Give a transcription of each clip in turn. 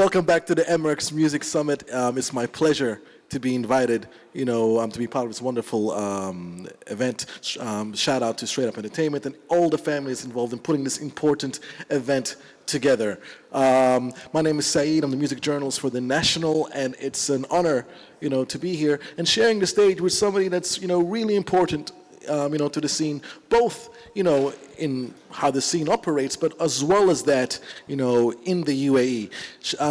Welcome back to the Emirates Music Summit. It's my pleasure to be invited, to be part of this wonderful event. Shout out to Straight Up Entertainment and all the families involved in putting this important event together. My name is Saeed. I'm the music journalist for The National, and it's an honor, to be here and sharing the stage with somebody that's, really important, to the scene, both, in how the scene operates, but as well as that, in the UAE.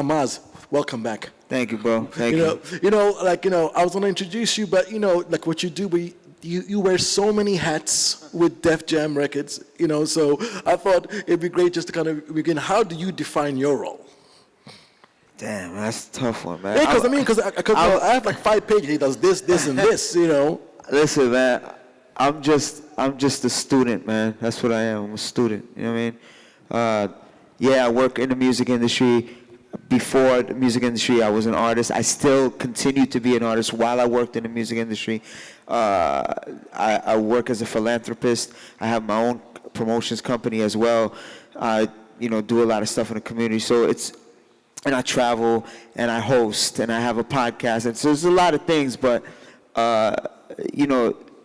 Maz, welcome back. Thank you, bro. Thank you. I was going to introduce you, but, like what you do, but you wear so many hats with Def Jam Records, so I thought it'd be great just to kind of begin. How do you define your role? Damn, that's a tough one, man. Yeah, because I have like 5 pages. He does this, and this, Listen, man, I'm just a student, man. That's what I am. I'm a student. You know what I mean? I work in the music industry. Before the music industry, I was an artist. I still continue to be an artist while I worked in the music industry. I work as a philanthropist. I have my own promotions company as well. I, do a lot of stuff in the community. And I travel, and I host, and I have a podcast. And so there's a lot of things, but,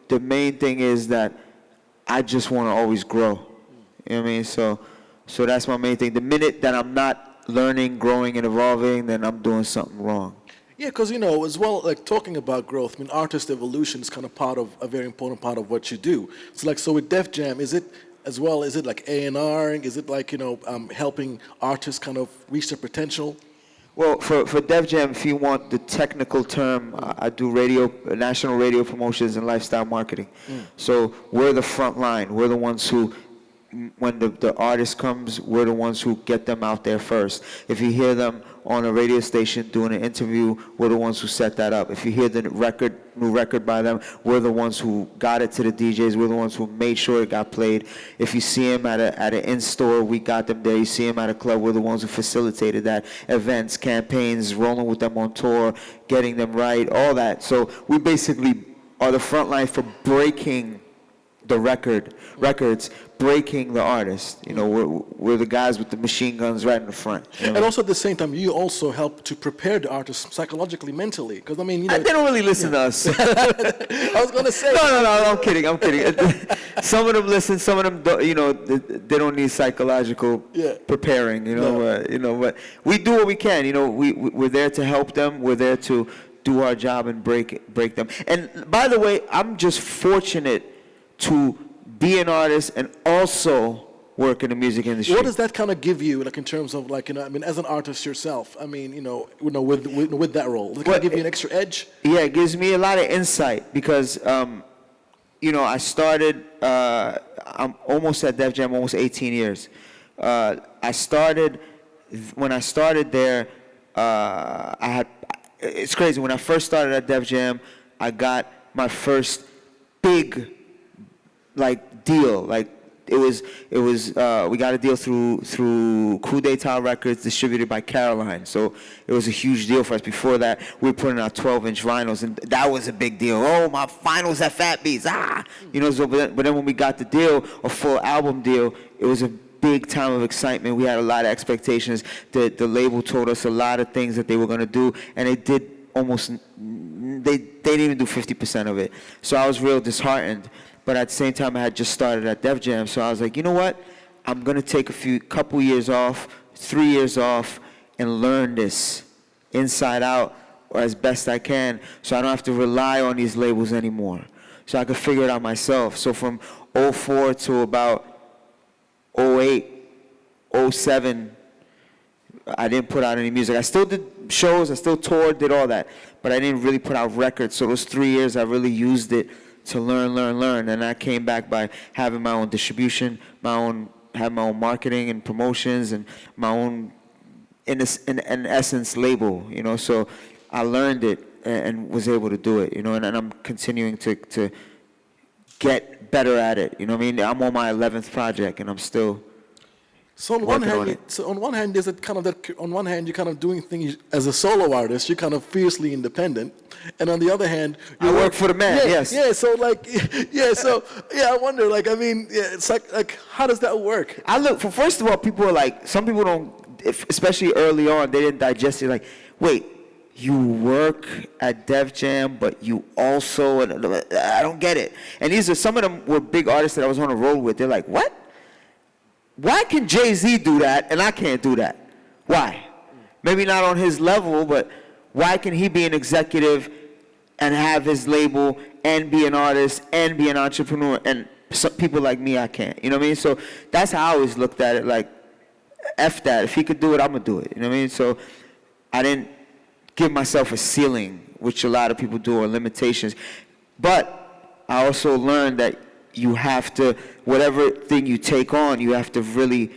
the main thing is that I just want to always grow. You know what I mean? So that's my main thing. The minute that I'm not learning, growing, and evolving, then I'm doing something wrong. Yeah, because, as well, like talking about growth, artist evolution is kind of a very important part of what you do. So with Def Jam, is it like A&R? Is it like, helping artists kind of reach their potential? Well, for Def Jam, if you want the technical term, I do national radio promotions and lifestyle marketing. So we're the front line. We're the ones who, when the artist comes, we're the ones who get them out there first. If you hear them on a radio station doing an interview, we're the ones who set that up. If you hear the new record by them, we're the ones who got it to the DJs. We're the ones who made sure it got played. If you see them at an in-store, we got them there. You see them at a club, we're the ones who facilitated that. Events, campaigns, rolling with them on tour, getting them right, all that. So we basically are the front line for breaking the records, breaking the artist. We're the guys with the machine guns right in the front. And also at the same time, you also help to prepare the artist psychologically, mentally. Because they don't really listen to us. I was going to say. No, I'm kidding. Some of them listen. Some of them, they don't need psychological preparing. But we do what we can. We're there to help them. We're there to do our job and break them. And by the way, I'm just fortunate to be an artist and also work in the music industry. What does that kind of give you, like in terms of like, as an artist yourself? With that role, does it kind of give you an extra edge? Yeah, it gives me a lot of insight because, I started. I'm almost at Def Jam, almost 18 years. When I started there, it's crazy. When I first started at Def Jam, I got my first big deal. We got a deal through Coup d'etat Records, distributed by Caroline. So it was a huge deal for us. Before that, we were putting out 12-inch vinyls, and that was a big deal. Oh, my vinyls at Fat Beats, but then when we got the deal, a full album deal, it was a big time of excitement. We had a lot of expectations. The label told us a lot of things that they were going to do, and they did they didn't even do 50% of it. So I was real disheartened. But at the same time, I had just started at Def Jam, so I was like, you know what? I'm gonna take couple years off, 3 years off, and learn this inside out, or as best I can, so I don't have to rely on these labels anymore. So I could figure it out myself. So from 04 to about 08, 07, I didn't put out any music. I still did shows, I still toured, did all that, but I didn't really put out records. So those 3 years, I really used it to learn, and I came back by having my own distribution, have my own marketing and promotions, and my own, in essence, label. So I learned it and was able to do it. And I'm continuing to get better at it. I'm on my 11th project, and I'm still. So on one hand, there's kind of that. On one hand, you're kind of doing things as a solo artist. You're kind of fiercely independent, and on the other hand, I work for the man. Yes. Yeah. So I wonder. It's like how does that work? First of all, people are like, some people don't. especially early on, they didn't digest it. Like, wait, you work at Def Jam, but you also, I don't get it. And some of them were big artists that I was on the road with. They're like, what? Why can Jay-Z do that and I can't do that? Why? Maybe not on his level, but why can he be an executive and have his label and be an artist and be an entrepreneur? And some people like me, I can't. You know what I mean? So that's how I always looked at it. Like, F that. If he could do it, I'm going to do it. You know what I mean? So I didn't give myself a ceiling, which a lot of people do, or limitations. But I also learned that you have to, whatever thing you take on, you have to really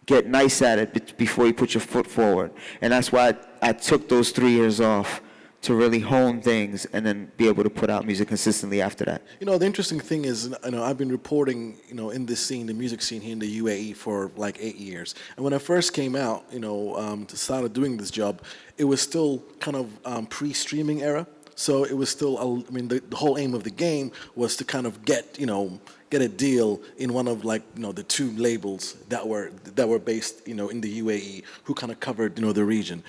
get nice at it before you put your foot forward. And that's why I took those 3 years off, to really hone things and then be able to put out music consistently after that. You know, the interesting thing is, you know, I've been reporting, you know, in this scene, the music scene here in the UAE for like 8 years. And when I first came out, you know, to start doing this job, it was still kind of pre-streaming era. So it was still, I mean, the whole aim of the game was to kind of get, you know, get a deal in one of, like, you know, the 2 labels that were based, you know, in the UAE, who kind of covered, you know, the region.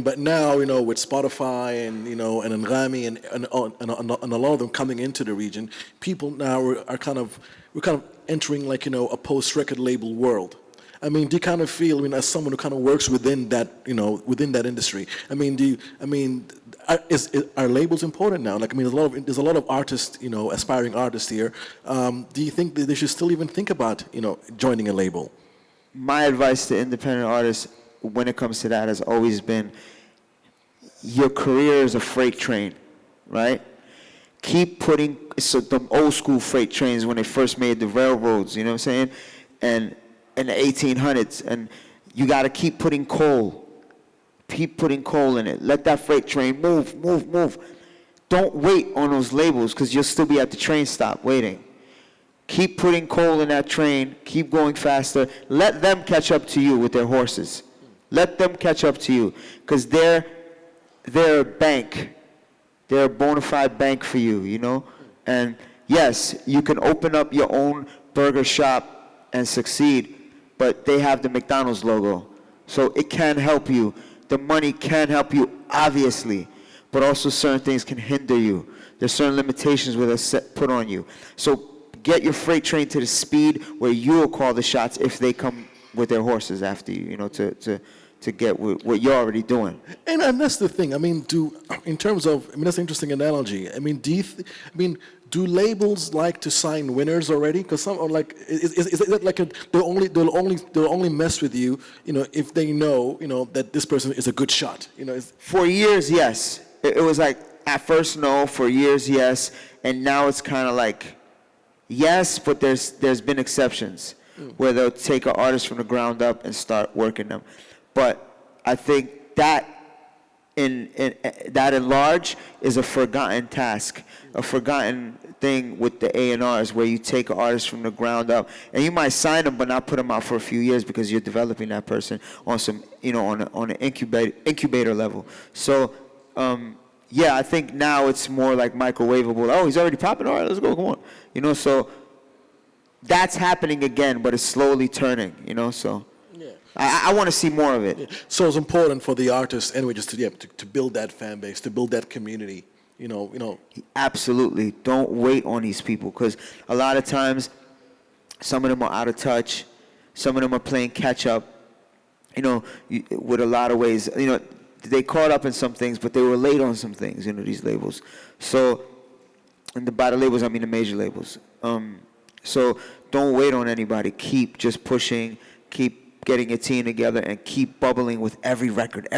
But now, you know, with Spotify and, you know, and Anghami and a lot of them coming into the region, people now we're kind of entering, like, you know, a post-record label world. I mean, do you kind of feel, I mean, as someone who kind of works within that, you know, within that industry, I mean, are labels important now? Like, I mean, there's a lot of artists, you know, aspiring artists here. Do you think that they should still even think about, you know, joining a label? My advice to independent artists when it comes to that has always been, your career is a freight train, right? Keep putting, so the old school freight trains when they first made the railroads, you know what I'm saying? And in the 1800s, and you got to keep putting coal in it. Let that freight train move. Don't wait on those labels, because you'll still be at the train stop waiting. Keep putting coal in that train. Keep going faster. Let them catch up to you with their horses. Let them catch up to you, because they're a bank. They're a bona fide bank for you, you know? And yes, you can open up your own burger shop and succeed, but they have the McDonald's logo. So it can help you. The money can help you, obviously, but also certain things can hinder you. There's certain limitations where they're put on you. So get your freight train to the speed where you'll call the shots if they come with their horses after you, you know, to get what you're already doing. And that's the thing. I mean, in terms of, I mean, that's an interesting analogy. I mean, do labels like to sign winners already? Because some are like, is it like they'll only mess with you, you know, if they know, you know, that this person is a good shot, you know? For years, yes. It was like, at first no, for years, yes, and now it's kind of like, yes, but there's been exceptions where they'll take an artist from the ground up and start working them. But I think that in large is a forgotten task, a forgotten thing with the A&Rs, where you take an artist from the ground up and you might sign them but not put them out for a few years because you're developing that person on some, you know, on an incubator level. So yeah, I think now it's more like microwavable. Oh, he's already popping. All right, let's go. Come on, you know. So that's happening again, but it's slowly turning. You know, so. I want to see more of it. Yeah. So it's important for the artist anyway, just to build that fan base, to build that community. You know. Absolutely. Don't wait on these people, because a lot of times, some of them are out of touch. Some of them are playing catch up. You know, with a lot of ways. You know, they caught up in some things, but they were late on some things. You know, these labels. So, and by the labels, I mean the major labels. So don't wait on anybody. Keep just pushing. Keep getting your team together and keep bubbling with every record.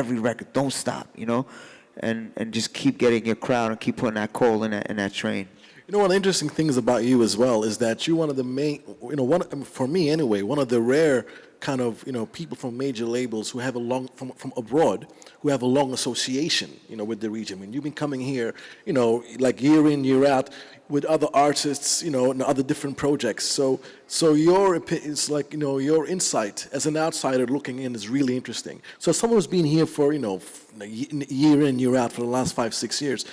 Don't stop, you know, and just keep getting your crowd and keep putting that coal in that train. You know, one of the interesting things about you as well is that you're one of the main, you know, for me anyway, one of the rare kind of, you know, people from major labels who have from abroad, who have a long association, you know, with the region. I mean, you've been coming here, you know, like year in, year out, with other artists, you know, and other different projects. So it's like, you know, your insight as an outsider looking in is really interesting. So someone who's been here for, you know, year in, year out for the last 5-6 years,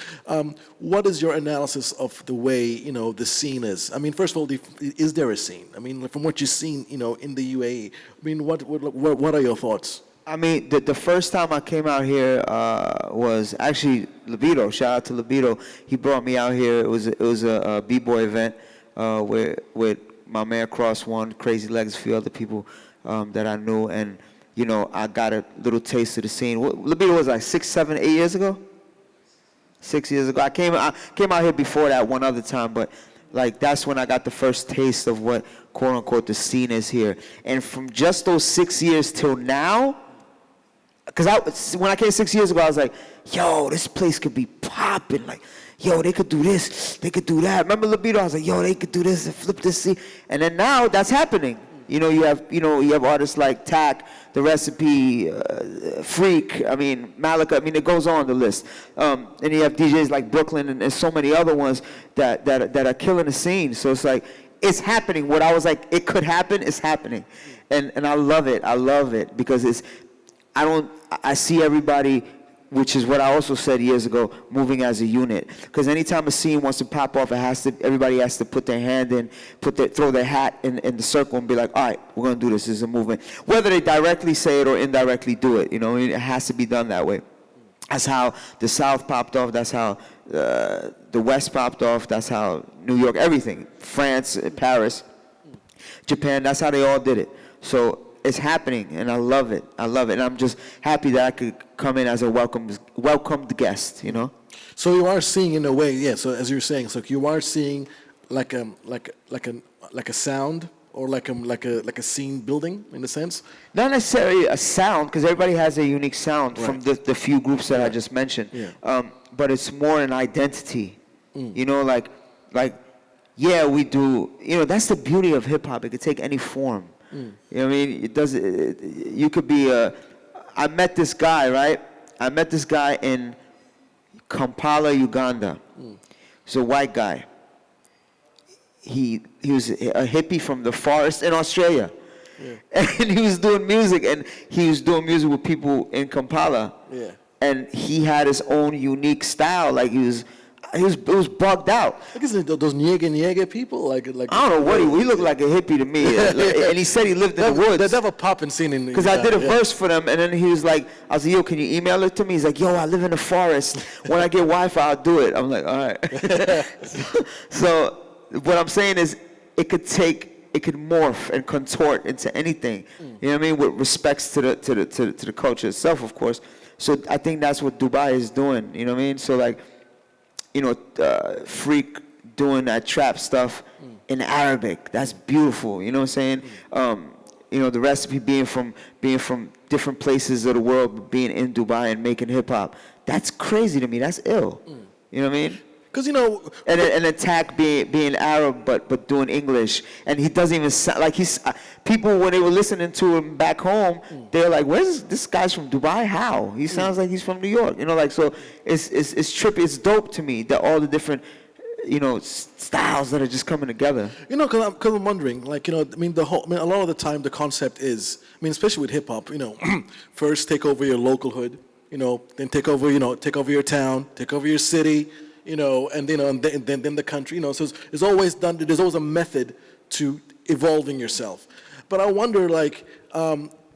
what is your analysis of the way, you know, the scene is? I mean, first of all, is there a scene? I mean, from what you've seen, you know, in the UAE, I mean, what are your thoughts? I mean, the first time I came out here was actually Libido. Shout out to Libido. He brought me out here. It was a b-boy event with my man Cross One, Crazy Legs, a few other people that I knew, and you know, I got a little taste of the scene. Libido was like 6, 7, 8 years ago. 6 years ago. I came out here before that one other time, but like that's when I got the first taste of what quote unquote the scene is here. And from just those 6 years till now. Because when I came 6 years ago, I was like, yo, this place could be popping. Like, yo, they could do this, they could do that. Remember Libido? I was like, yo, they could do this and flip this scene. And then now that's happening. You know, you have artists like Tack, The Recipe, Freak. I mean, Malika. I mean, it goes on the list. And you have DJs like Brooklyn and so many other ones that are killing the scene. So it's like it's happening. What I was like, it could happen. It's happening, and I love it. I love it because it's. I see everybody, which is what I also said years ago, moving as a unit. Because anytime a scene wants to pop off, everybody has to put their hand in, throw their hat in the circle and be like, all right, we're going to do this. This is a movement. Whether they directly say it or indirectly do it, you know, it has to be done that way. That's how the South popped off. That's how the West popped off. That's how New York, everything. France, Paris, Japan, that's how they all did it. So it's happening, and I love it. I love it, and I'm just happy that I could come in as a welcomed guest. You know. So you are seeing, in a way, yeah. So as you're saying, so you are seeing like a sound or like a scene building in a sense. Not necessarily a sound, because everybody has a unique sound from the few groups that I just mentioned. Yeah. But it's more an identity. You know, like yeah, we do. You know, that's the beauty of hip hop. It could take any form. You know what I mean? It does. You could be I met this guy, right? I met this guy in Kampala, Uganda. He's a white guy. He was a hippie from the forest in Australia. Yeah. And he was doing music, and he was doing music with people in Kampala. Yeah. And he had his own unique style. Like it was bugged out. Like, isn't it those Nyege people? Like I don't know what he looked like a hippie to me. And he said he lived in the woods. They have a popping scene in. Because I did a verse for them, and then he was like, I was like, yo, can you email it to me? He's like, yo, I live in the forest. When I get Wi-Fi, I'll do it. I'm like, all right. So what I'm saying is, it could morph and contort into anything. You know what I mean? With respects to the culture itself, of course. So I think that's what Dubai is doing. You know what I mean? So like, you know, Freak doing that trap stuff in Arabic. That's beautiful. You know what I'm saying? You know, The Recipe being from different places of the world, but being in Dubai and making hip hop. That's crazy to me. That's ill. You know what I mean? Because, you know, and Attack being Arab but doing English, and he doesn't even sound like he's. People when they were listening to him back home, they're like, "Where's this guy's from Dubai? How he sounds like he's from New York?" You know, like so. It's trippy. It's dope to me that all the different, you know, styles that are just coming together. You know, because I'm wondering, like, you know, I mean, a lot of the time the concept is, I mean, especially with hip hop, you know, first take over your local hood, you know, then take over your town, take over your city. You know, and then the country, you know, so there's always a method to evolving yourself. But I wonder, like,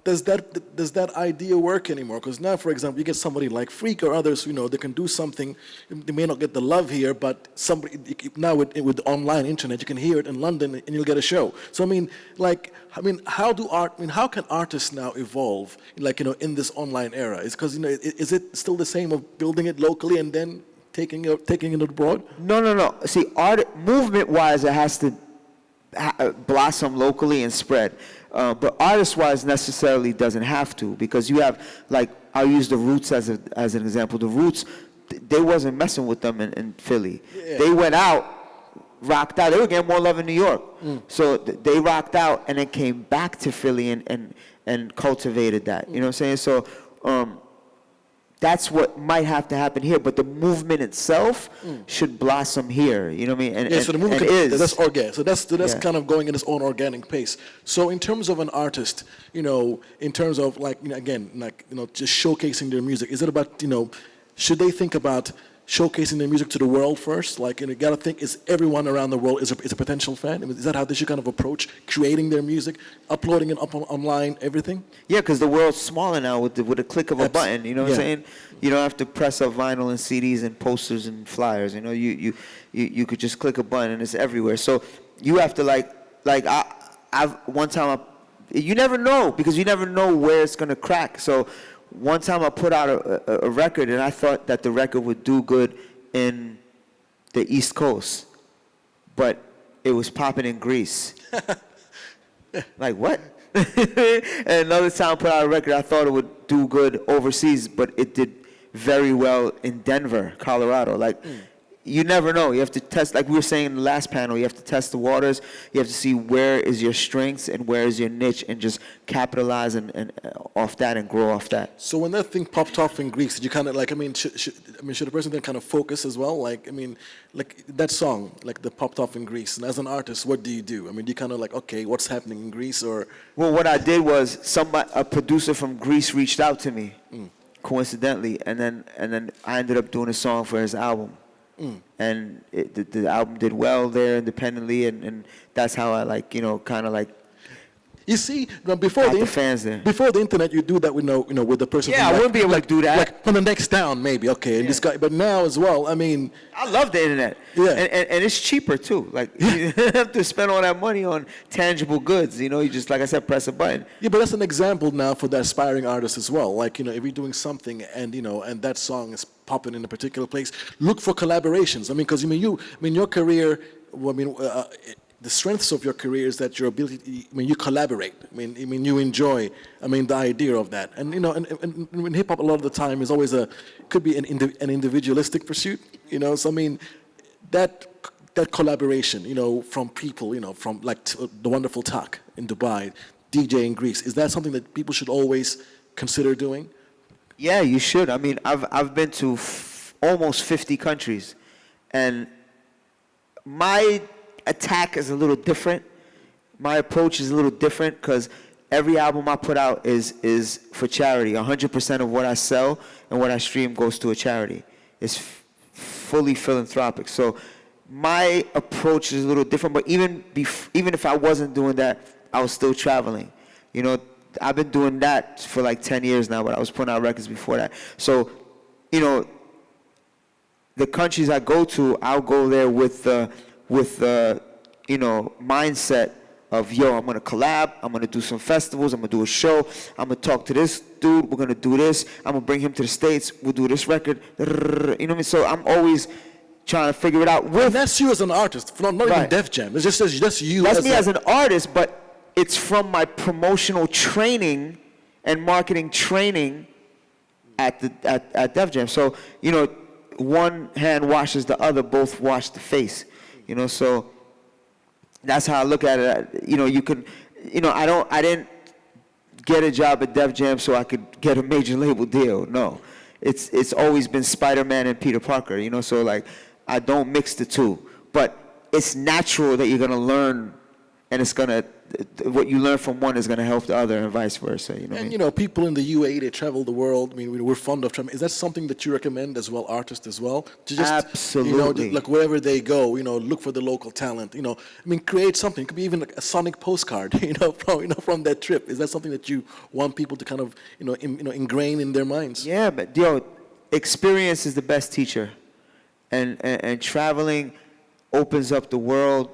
does that idea work anymore? Because now, for example, you get somebody like Freak or others, you know, they can do something. They may not get the love here, but somebody now with online internet, you can hear it in London and you'll get a show. So I mean, how can artists now evolve, like, you know, in this online era? Is because, you know, is it still the same of building it locally and then taking it abroad? No. See, movement-wise, it has to blossom locally and spread. But artist-wise, necessarily doesn't have to, because you have, like, I'll use the Roots as an example. The Roots, they wasn't messing with them in Philly. Yeah. They went out, rocked out. They were getting more love in New York. So they rocked out and then came back to Philly and cultivated that. You know what I'm saying? So that's what might have to happen here, but the movement itself should blossom here. You know what I mean? So the movement that's organic. So that's kind of going in its own organic pace. So in terms of an artist, you know, in terms of, like, you know, again, like, you know, just showcasing their music, is it about, you know, should they think about showcasing their music to the world first? Like, and you gotta think, is everyone around the world is a potential fan? I mean, is that how they should kind of approach creating their music, uploading it up online, everything? Yeah, because the world's smaller now with a click of a button. You know what I'm Yeah. saying? You don't have to press up vinyl and CDs and posters and flyers. You know, you could just click a button and it's everywhere. So you have to I've one time you never know, because you never know where it's gonna crack. So one time I put out a record, and I thought that the record would do good in the East Coast, but it was popping in Greece. Like, what? And another time I put out a record, I thought it would do good overseas, but it did very well in Denver, Colorado. Like, you never know. You have to test, like we were saying in the last panel, you have to test the waters. You have to see where is your strengths and where is your niche, and just capitalize and off that and grow off that. So when that thing popped off in Greece, did you kind of like, should a person then kind of focus as well? Like, I mean, like that song, like the popped off in Greece, and as an artist, what do you do? I mean, do you kind of like, okay, what's happening in Greece, or? Well, what I did was a producer from Greece reached out to me, coincidentally, and then I ended up doing a song for his album. And the album did well there independently, and that's how I kind of like. You see, before got the fans there. before the internet, you do that with with the person. Yeah, I wouldn't be able to do that. Like from the next town, maybe. Okay, and this guy. But now as well, I mean. I love the internet. Yeah. And it's cheaper too. Like, you don't have to spend all that money on tangible goods. You know, you just, like I said, press a button. Yeah, but that's an example now for the aspiring artist as well. Like, if you're doing something and and that song is popping in a particular place, look for collaborations. I mean, because your career. Well, the strengths of your career is that your ability. You collaborate. You enjoy. The idea of that. And and in hip hop, a lot of the time is always could be an individualistic pursuit. So that collaboration. From people. From like the wonderful Tak in Dubai, DJ in Greece. Is that something that people should always consider doing? Yeah, you should. I mean, I've been to almost 50 countries, and my attack is a little different. My approach is a little different, because every album I put out is for charity. 100% of what I sell and what I stream goes to a charity. It's fully philanthropic. So my approach is a little different. But even if I wasn't doing that, I was still traveling. I've been doing that for like 10 years now, but I was putting out records before that. So, the countries I go to, I'll go there with the mindset of, I'm gonna collab, I'm gonna do some festivals, I'm gonna do a show, I'm gonna talk to this dude, we're gonna do this, I'm gonna bring him to the States, we'll do this record, you know what I mean? So I'm always trying to figure it out. And that's you as an artist, not Right. even Def Jam. It's just that's you. That's me as an artist, but it's from my promotional training and marketing training at Def Jam. So, one hand washes the other, both wash the face. So that's how I look at it. You can, I didn't get a job at Def Jam so I could get a major label deal. No, it's always been Spider-Man and Peter Parker. So like, I don't mix the two, but it's natural that you're gonna learn, and what you learn from one is gonna help the other, and vice versa. And people in the UAE, they travel the world. We're fond of traveling. Is that something that you recommend as well, artists as well? To just, absolutely. Like wherever they go, look for the local talent. Create something. It could be even like a sonic postcard. From that trip. Is that something that you want people to kind of, ingrain in their minds? Yeah, but experience is the best teacher, and traveling opens up the world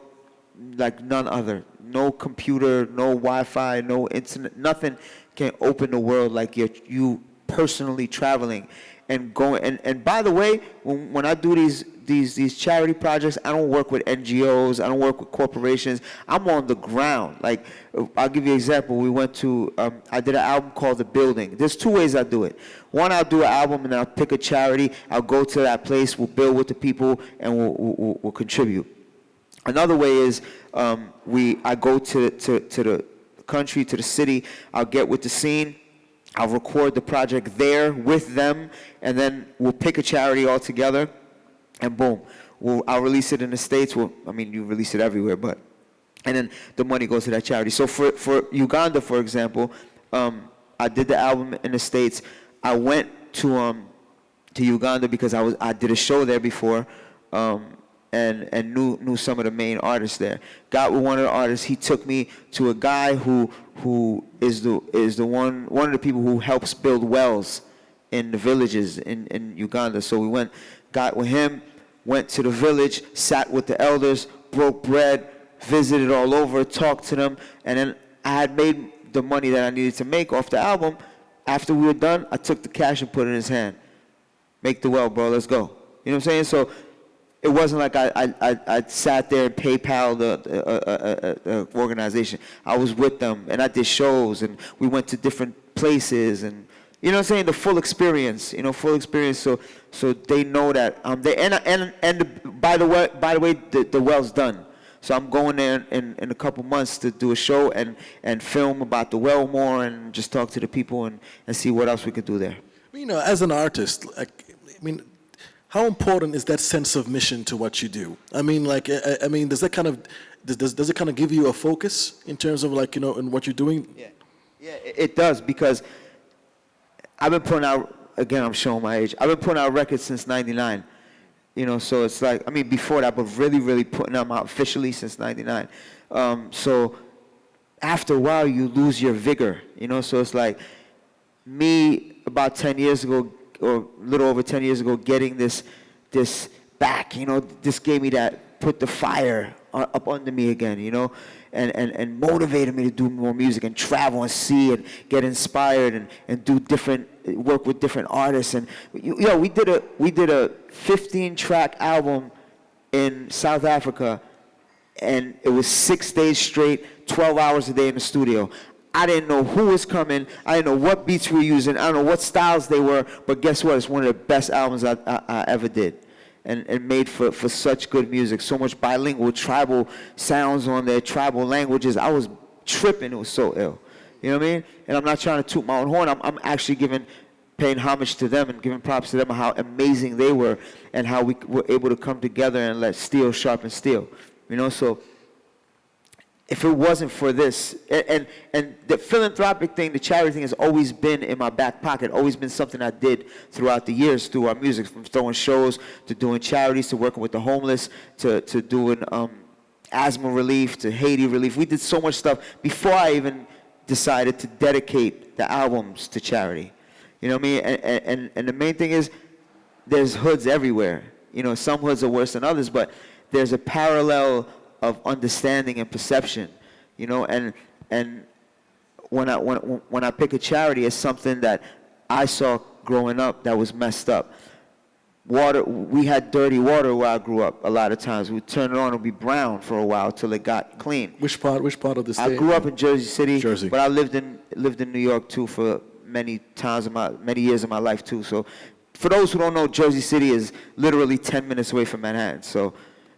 like none other. No computer, no Wi-Fi, no internet, nothing can open the world like you personally traveling and going. And by the way, when I do these charity projects, I don't work with NGOs, I don't work with corporations. I'm on the ground. Like, I'll give you an example. We went to, I did an album called The Building. There's two ways I do it. One, I'll do an album and I'll pick a charity. I'll go to that place, we'll build with the people, and we'll contribute. Another way is I go to the country, to the city. I'll get with the scene. I'll record the project there with them, and then we'll pick a charity all together, and boom, I'll release it in the States. Well, you release it everywhere, and then the money goes to that charity. So for Uganda, for example, I did the album in the States. I went to to Uganda because I did a show there before, and knew some of the main artists there. Got with one of the artists. He took me to a guy who is the one of the people who helps build wells in the villages in Uganda. So we got with him, went to the village, sat with the elders, broke bread, visited all over, talked to them, and then I had made the money that I needed to make off the album. After we were done, I took the cash and put it in his hand. Make the well, bro, let's go. You know what I'm saying? So it wasn't like I sat there and PayPal the organization. I was with them, and I did shows, and we went to different places, and you know what I'm saying? The full experience, full experience. So they know that I'm there. And by the way, the well's done. So I'm going there in a couple months to do a show and film about the well more and just talk to the people and see what else we could do there. As an artist, how important is that sense of mission to what you do? Does that kind of does it kind of give you a focus in terms of in what you're doing? Yeah, it does, because I've been putting out, again, I'm showing my age. I've been putting out records since '99. So it's like, before that, but really putting them out officially since '99. So after a while, you lose your vigor, So it's like me about 10 years ago, or a little over 10 years ago, getting this back, this gave me that, put the fire up under me again, and motivated me to do more music and travel and see and get inspired and do work with different artists. And we did a 15-track album in South Africa, and it was 6 days straight, 12 hours a day in the studio. I didn't know who was coming. I didn't know what beats we were using. I don't know what styles they were. But guess what? It's one of the best albums I ever did. And made for such good music. So much bilingual, tribal sounds on there, tribal languages. I was tripping. It was so ill. You know what I mean? And I'm not trying to toot my own horn. I'm actually paying homage to them and giving props to them, how amazing they were and how we were able to come together and let steel sharpen steel. So if it wasn't for this, and the philanthropic thing, the charity thing has always been in my back pocket, always been something I did throughout the years through our music, from throwing shows to doing charities to working with the homeless to doing asthma relief to Haiti relief. We did so much stuff before I even decided to dedicate the albums to charity. You know what I mean? And the main thing is, there's hoods everywhere. Some hoods are worse than others, but there's a parallel of understanding and perception, and when I pick a charity, it's something that I saw growing up that was messed up. Water, we had dirty water where I grew up. A lot of times we'd turn it on, it'd be brown for a while till it got clean. Which part of the state? I grew up in Jersey City, Jersey. But I lived in New York too for many years of my life too. So for those who don't know, Jersey City is literally 10 minutes away from Manhattan. So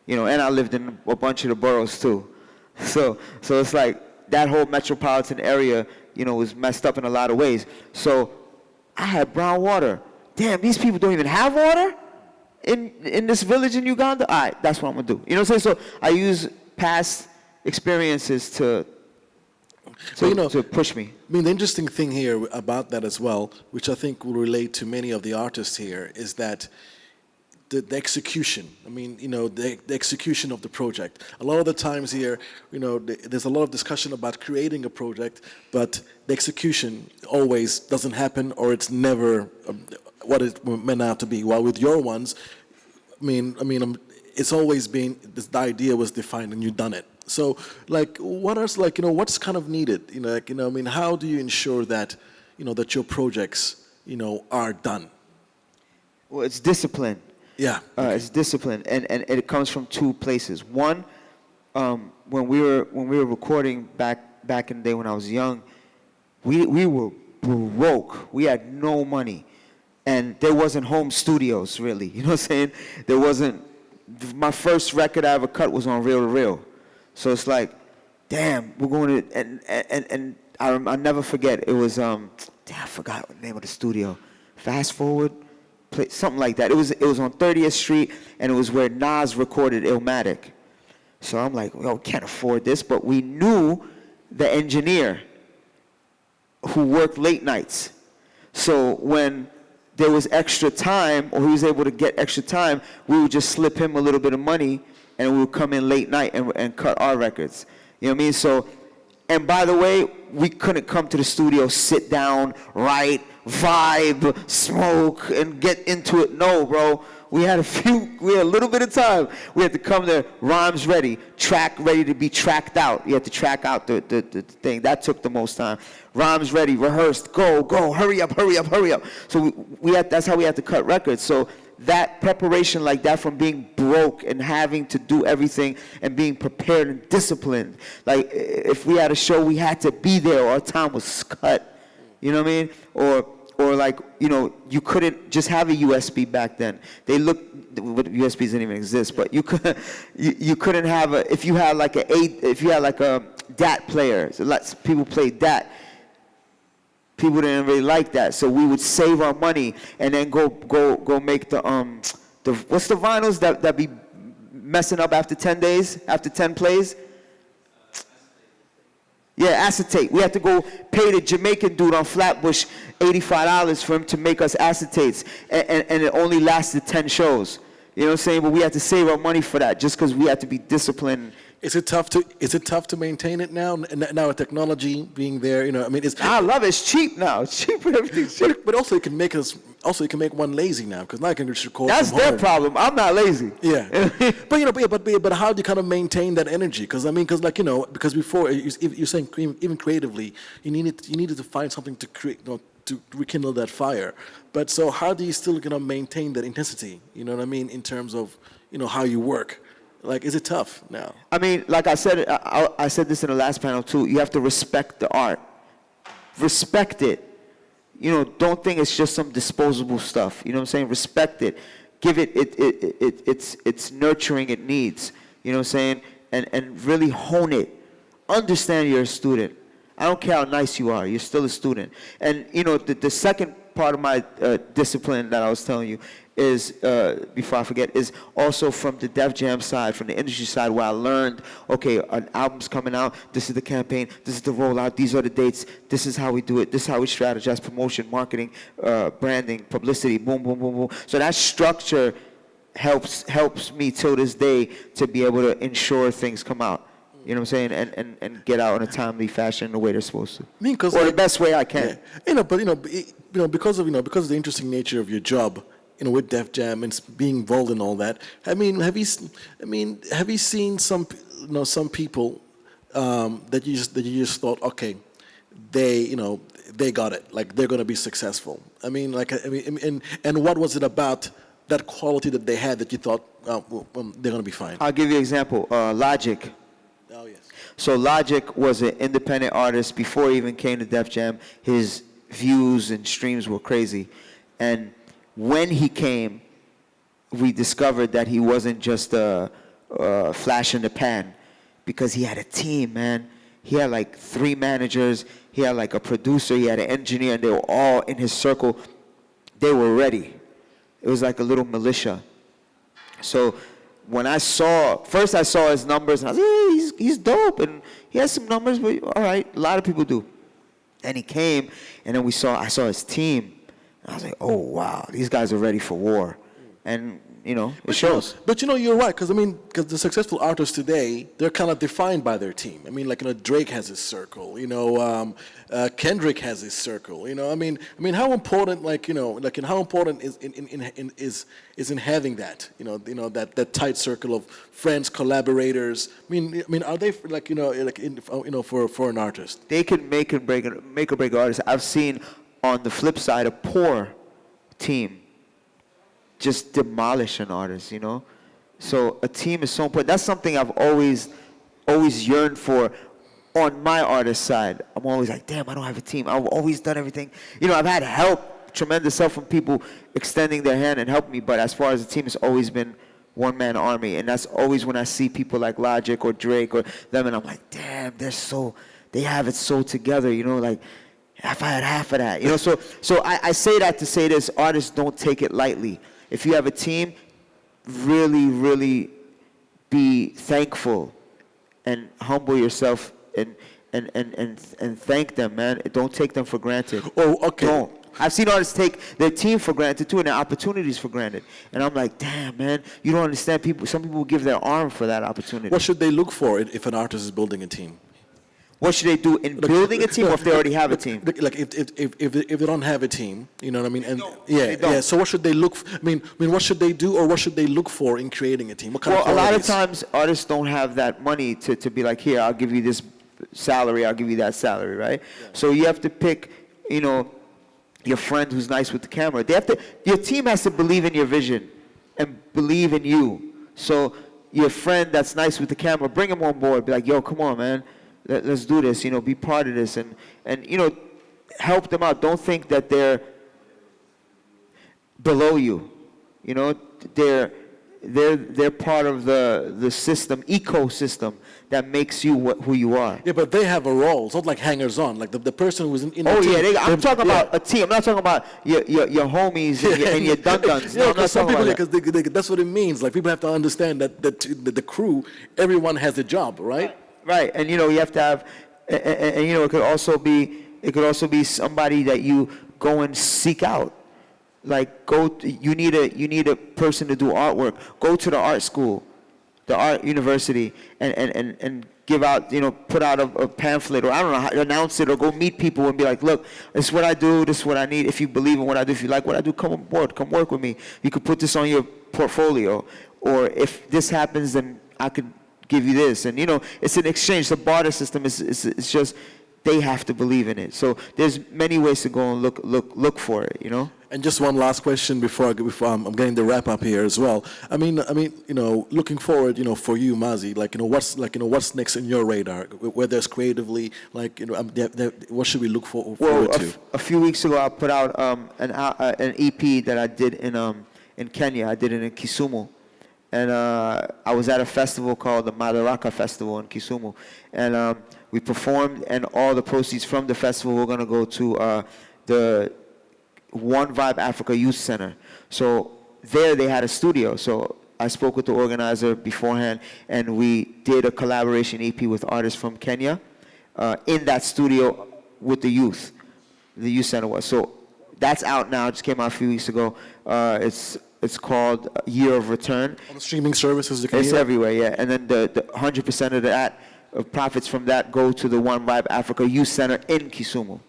and I lived in a bunch of the boroughs too. So it's like that whole metropolitan area, was messed up in a lot of ways. So I had brown water. Damn, these people don't even have water in this village in Uganda? All right, that's what I'm going to do. You know what I'm saying? So I use past experiences to push me. The interesting thing here about that as well, which I think will relate to many of the artists here, is that the execution. The execution of the project. A lot of the times here, there's a lot of discussion about creating a project, but the execution always doesn't happen, or it's never what it meant out to be. While with your ones, it's always been the idea was defined and you've done it. So, what else? What's kind of needed? How do you ensure that, that your projects, are done? Well, it's discipline. Yeah. It's discipline, and it comes from two places. One, when we were recording back in the day when I was young, we were broke. We had no money, and there wasn't home studios really. You know what I'm saying? There wasn't. My first record I ever cut was on reel to reel, so it's like, damn, we're going to and I'll never forget. It was I forgot the name of the studio. Fast Forward. Something like that. It was on 30th Street, and it was where Nas recorded Illmatic. So I'm like, we can't afford this, but we knew the engineer who worked late nights. So when there was extra time, or he was able to get extra time, we would just slip him a little bit of money, and we would come in late night and cut our records. You know what I mean? So, and by the way, we couldn't come to the studio, sit down, write, vibe, smoke, and get into it. No, bro. We had a little bit of time. We had to come there, rhymes ready, track ready to be tracked out. You had to track out the thing. That took the most time. Rhymes ready, rehearsed, go, hurry up. So that's how we had to cut records. So that preparation like that, from being broke and having to do everything and being prepared and disciplined. Like if we had a show, we had to be there, or our time was cut. You know what I mean? Or like, you know, you couldn't just have a USB back then. They looked, USBs didn't even exist, but you couldn't have if you had like a DAT player, so lots of people played DAT. People didn't really like that, so we would save our money and then go make the what's the vinyls that be messing up after 10 days, after 10 plays? Yeah, acetate. We had to go pay the Jamaican dude on Flatbush $85 for him to make us acetates, and it only lasted 10 shows. You know what I'm saying? But we had to save our money for that, just because we had to be disciplined. Is it tough to maintain it now? Now with technology being there, you know, I mean, I love it. It's cheap now. It's cheap. Everything's cheap. But also, it can make one lazy now, because now I can just record. That's from their home. problem. I'm not lazy. Yeah, but you know, but how do you kind of maintain that energy? Because I mean, because before you're saying even creatively, you needed to find something to create, you know, to rekindle that fire. But so how do you still maintain that intensity? You know what I mean, in terms of, you know, how you work. Like, is it tough now? I mean, like I said, I said this in the last panel too. You have to respect the art. Respect it. You know, don't think it's just some disposable stuff. You know what I'm saying? Respect it. Give it its nurturing it needs. You know what I'm saying? And really hone it. Understand you're a student. I don't care how nice you are. You're still a student. And, you know, the second part of my discipline that I was telling you is, before I forget, is also from the Def Jam side, from the industry side, where I learned, okay, an album's coming out, this is the campaign, this is the rollout, these are the dates, this is how we do it, this is how we strategize promotion, marketing, branding, publicity, boom, boom, boom, boom. So that structure helps me till this day to be able to ensure things come out. You know what I'm saying? And get out in a timely fashion in the way they're supposed to. I mean, or the best way I can. Yeah. Because of the interesting nature of your job, you know, with Def Jam and being involved in all that. I mean, have you seen some people that you just thought, okay, they got it, like they're gonna be successful. I mean, and what was it about that quality that they had that you thought they're gonna be fine? I'll give you an example. Logic. Oh yes. So Logic was an independent artist before he even came to Def Jam. His views and streams were crazy, and when he came, we discovered that he wasn't just a flash in the pan, because he had a team, man. He had like 3 managers, he had like a producer, he had an engineer, and they were all in his circle. They were ready. It was like a little militia. So when I saw his numbers, and I was like, hey, he's dope, and he has some numbers, but all right, a lot of people do. And he came, and then I saw his team. I was like, oh, wow, these guys are ready for war. And, you know, it shows. But, you know, you're right, because the successful artists today, they're kind of defined by their team. I mean, like, you know, Drake has his circle, you know, Kendrick has his circle, you know. I mean, how important, how important is in having that, you know, that tight circle of friends, collaborators. I mean, are they, for an artist? They can make or break an artist. I've seen, on the flip side, a poor team just demolish an artist, you know? So a team is so important. That's something I've always yearned for on my artist side. I'm always like, damn, I don't have a team. I've always done everything. You know, I've had help, tremendous help from people extending their hand and helping me, but as far as the team, it's always been one-man army. And that's always when I see people like Logic or Drake or them, and I'm like, damn, they have it so together, you know, like, if I had half of that, you know. So I say that to say this: artists don't take it lightly. If you have a team, really, really be thankful and humble yourself and thank them, man. Don't take them for granted. Oh, okay. Don't. I've seen artists take their team for granted too, and their opportunities for granted. And I'm like, damn, man, you don't understand. Some people will give their arm for that opportunity. What should they look for if an artist is building a team? What should they do in building a team, or if they already have a team? Like if they don't have a team, you know what I mean? And They don't. So what should they look? I mean, what should they do, or what should they look for in creating a team? What kind of Well, a lot of qualities? times artists don't have that money to be like, here, I'll give you this salary, I'll give you that salary, right? Yeah. So you have to pick, you know, your friend who's nice with the camera. Your team has to believe in your vision and believe in you. So your friend that's nice with the camera, bring him on board. Be like, yo, come on, man. Let's do this, you know, be part of this, and you know, help them out. Don't think that they're below you. You know, they're part of the system, ecosystem that makes you who you are. Yeah, but they have a role. It's not like hangers on, like the person who's in Oh the team. yeah, I'm talking about a team. I'm not talking about your homies and your dun-duns. No, I'm not some talking people, about that. because that's what it means. Like, people have to understand that the crew, everyone has a job, right? Right, and you know, you have to have, and you know, it could also be somebody that you go and seek out. Like, you need a person to do artwork. Go to the art school, the art university, and give out, you know, put out a pamphlet, or I don't know, how, announce it, or go meet people and be like, look, this is what I do, this is what I need. If you believe in what I do, if you like what I do, come on board, come work with me. You could put this on your portfolio, or if this happens, then I could give you this. And you know, it's an exchange. The barter system is just, they have to believe in it. So there's many ways to go and look for it, you know. And just one last question before I'm getting the wrap up here as well. I mean, you know, looking forward, you know, for you, Mazzi, like, you know, what's next in your radar? Whether it's creatively, like, you know, what should we look forward to? A few weeks ago, I put out an EP that I did in Kenya. I did it in Kisumu. And I was at a festival called the Madaraka Festival in Kisumu. And we performed, and all the proceeds from the festival were going to go to the One Vibe Africa Youth Center. So there they had a studio. So I spoke with the organizer beforehand, and we did a collaboration EP with artists from Kenya in that studio with the youth. The youth center was. So that's out now. It just came out a few weeks ago. It's called Year of Return. On the streaming services, you can it's everywhere, yeah. And then the 100% of that, profits from that go to the One Vibe Africa Youth Center in Kisumu.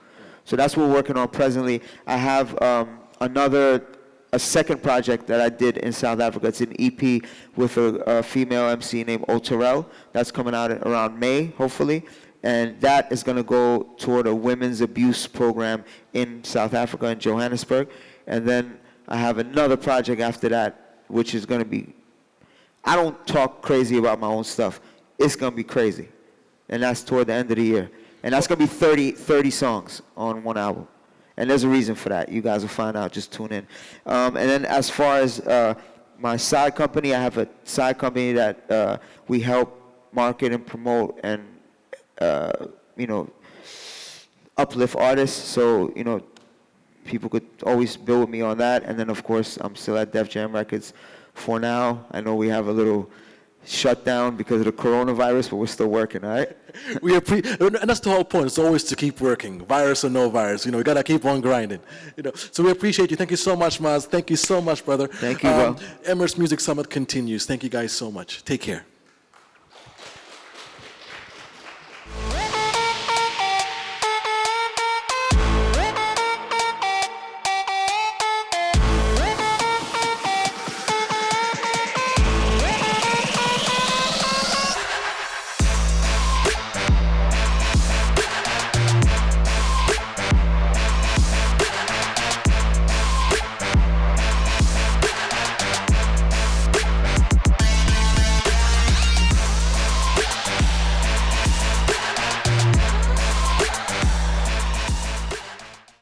So that's what we're working on presently. I have a second project that I did in South Africa. It's an EP with a female MC named Oterel. That's coming out around May, hopefully. And that is going to go toward a women's abuse program in South Africa, in Johannesburg. And then I have another project after that, which is going to be, I don't talk crazy about my own stuff. It's going to be crazy. And that's toward the end of the year. And that's going to be 30 songs on one album. And there's a reason for that. You guys will find out. Just tune in. And then as far as my side company, I have a side company that we help market and promote and, you know, uplift artists. So, you know, people could always build with me on that. And then, of course, I'm still at Def Jam Records for now. I know we have a little shutdown because of the coronavirus, but we're still working, all right? And that's the whole point. It's always to keep working, virus or no virus. You know, we got to keep on grinding. You know, so we appreciate you. Thank you so much, Maz. Thank you so much, brother. Thank you, bro. Emirates Music Summit continues. Thank you guys so much. Take care.